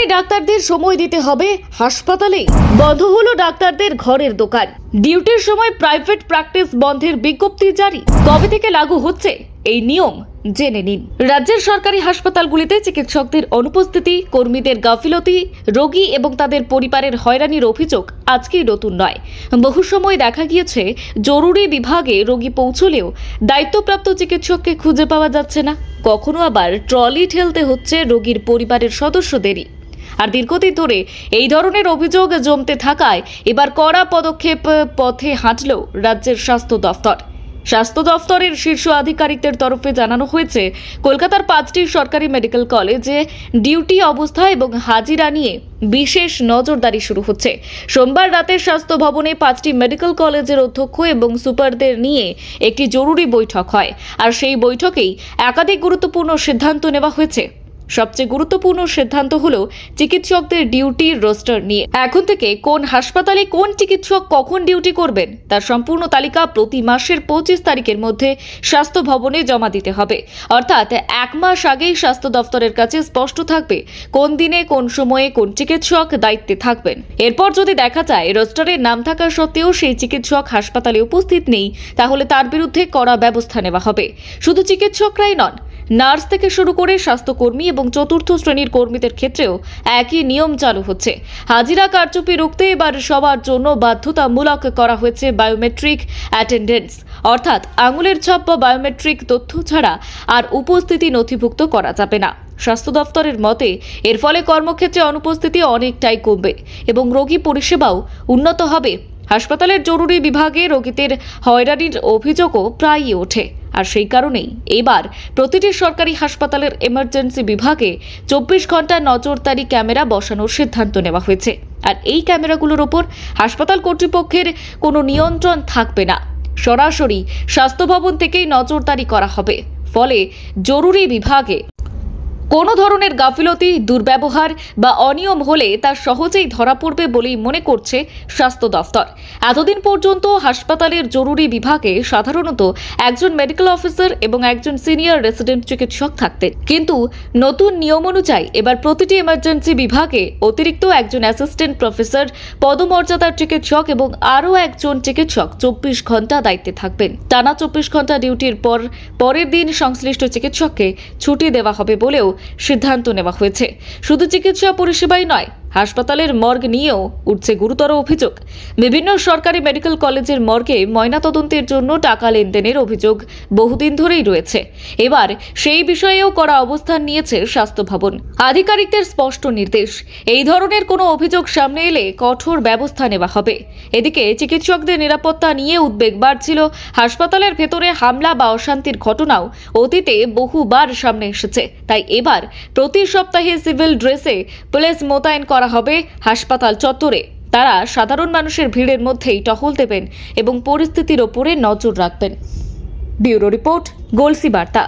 সরকারি ডাক্তারদের সময় দিতে হবে হাসপাতালে। বন্ধ হলো ডাক্তারদের ঘরের দোকান। ডিউটির সময় প্রাইভেট প্র্যাকটিস বন্ধের বিজ্ঞপ্তি জারি। কবে থেকে লাগু হচ্ছে এই নিয়ম জেনে নিন। রাজ্যের সরকারি হাসপাতালগুলিতে চিকিৎসকদের অনুপস্থিতি, কর্মীদের গাফিলতি, রোগী এবং তাদের পরিবারের হয়রানির অভিযোগ আজকেই নতুন নয়। বহু সময় দেখা গিয়েছে জরুরি বিভাগে রোগী পৌঁছলেও দায়িত্বপ্রাপ্ত চিকিৎসককে খুঁজে পাওয়া যাচ্ছে না। কখনো আবার ট্রলি ঠেলতে হচ্ছে রোগীর পরিবারের সদস্যদেরই। আর দীর্ঘদিন ধরে এই ধরনের অভিযোগ জমতে থাকায় এবার কড়া পদক্ষেপ পথে হাঁটল রাজ্যের স্বাস্থ্য দফতর। স্বাস্থ্য দফতরের শীর্ষ আধিকারিকদের তরফে জানানো হয়েছে, কলকাতার 5টি সরকারি মেডিকেল কলেজে ডিউটি অবস্থা এবং হাজিরা নিয়ে বিশেষ নজরদারি শুরু হচ্ছে। সোমবার রাতে স্বাস্থ্য ভবনে 5টি মেডিকেল কলেজের অধ্যক্ষ এবং সুপারদের নিয়ে একটি জরুরি বৈঠক হয়। আর সেই বৈঠকেই একাধিক গুরুত্বপূর্ণ সিদ্ধান্ত নেওয়া হয়েছে। সবচেয়ে গুরুত্বপূর্ণ সিদ্ধান্ত হলো চিকিৎসকদের ডিউটির রোস্টার নিয়ে। এখন থেকে কোন হাসপাতালে কোন চিকিৎসক কখন ডিউটি করবেন তার সম্পূর্ণ তালিকা প্রতি মাসের 25 তারিখের মধ্যে স্বাস্থ্য ভবনে জমা দিতে হবে। অর্থাৎ 1 মাস আগেই স্বাস্থ্য দফতরের কাছে স্পষ্ট থাকবে কোন দিনে কোন সময়ে কোন চিকিৎসক দায়িত্বে থাকবেন। এরপর যদি দেখা যায় রোস্টারের নাম থাকা সত্ত্বেও সেই চিকিৎসক হাসপাতালে উপস্থিত নেই, তাহলে তার বিরুদ্ধে কড়া ব্যবস্থা নেওয়া হবে। শুধু চিকিৎসকরাই নন, নার্স থেকে শুরু করে স্বাস্থ্যকর্মী এবং চতুর্থ শ্রেণীর কর্মীদের ক্ষেত্রেও একই নিয়ম চালু হচ্ছে। হাজিরা কারচুপি রুখতে এবার সবার জন্য বাধ্যতামূলক করা হয়েছে বায়োমেট্রিক অ্যাটেন্ডেন্স, অর্থাৎ আঙুলের ছাপ বা বায়োমেট্রিক তথ্য ছাড়া আর উপস্থিতি নথিভুক্ত করা যাবে না। স্বাস্থ্য দফতরের মতে এর ফলে কর্মক্ষেত্রে অনুপস্থিতি অনেকটাই কমবে এবং রোগী পরিষেবাও উন্নত হবে। হাসপাতালের জরুরি বিভাগে রোগীদের হয়রানির অভিযোগও প্রায়ই ওঠে। আর সেই কারণেই এবার প্রতিটি সরকারি হাসপাতালের এমার্জেন্সি বিভাগে 24 ঘন্টা নজরদারি ক্যামেরা বসানোর সিদ্ধান্ত নেওয়া হয়েছে। আর এই ক্যামেরাগুলোর ওপর হাসপাতাল কর্তৃপক্ষের কোনো নিয়ন্ত্রণ থাকবে না। সরাসরি স্বাস্থ্য ভবন থেকেই নজরদারি করা হবে। ফলে জরুরি বিভাগে কোনো ধরনের গাফিলতি, দুর্ব্যবহার বা অনিয়ম হলে তা সহজেই ধরা পড়বে বলেই মনে করছে স্বাস্থ্য দফতর। এতদিন পর্যন্ত হাসপাতালের জরুরি বিভাগে সাধারণত একজন মেডিকেল অফিসার এবং একজন সিনিয়র রেসিডেন্ট চিকিৎসক থাকতেন, কিন্তু নতুন নিয়ম অনুযায়ী এবার প্রতিটি এমার্জেন্সি বিভাগে অতিরিক্ত একজন অ্যাসিস্ট্যান্ট প্রফেসর, পদমর্যাদার চিকিৎসক এবং আরও একজন চিকিৎসক 24 ঘন্টা দায়িত্বে থাকবেন। টানা 24 ঘন্টা ডিউটির পরের দিন সংশ্লিষ্ট চিকিৎসককে ছুটি দেওয়া হবে বলেও সিদ্ধান্ত নেওয়া হয়েছে। শুধু চিকিৎসা পরিষেবাই নয়, হাসপাতালের মর্গ নিয়েও উঠছে গুরুতর অভিযোগ। বিভিন্ন সরকারি মেডিকেল কলেজের মর্গে ময়নাতদন্তের জন্য টাকা লেনদেনের অভিযোগ বহুদিন ধরেই রয়েছে। এবার সেই বিষয়েও কড়া অবস্থান নিয়েছে স্বাস্থ্য ভবন। আধিকারিকদের স্পষ্ট নির্দেশ, এই ধরনের কোনো অভিযোগ সামনে এলে কঠোর ব্যবস্থা নেওয়া হবে। এদিকে চিকিৎসকদের নিরাপত্তা নিয়ে উদ্বেগ বাড়ছিল। হাসপাতালের ভেতরে হামলা বা অশান্তির ঘটনাও অতীতে বহুবার সামনে এসেছে। তাই এবার প্রতি সপ্তাহে সিভিল ড্রেসে পুলিশ মোতায়েন করা হবে হাসপাতাল চত্বরে। তারা সাধারণ মানুষের ভিড়ের মধ্যেই টহল দেবেন এবং পরিস্থিতির ওপরে নজর রাখবেন। ব্যুরো রিপোর্ট, গলসি বার্তা।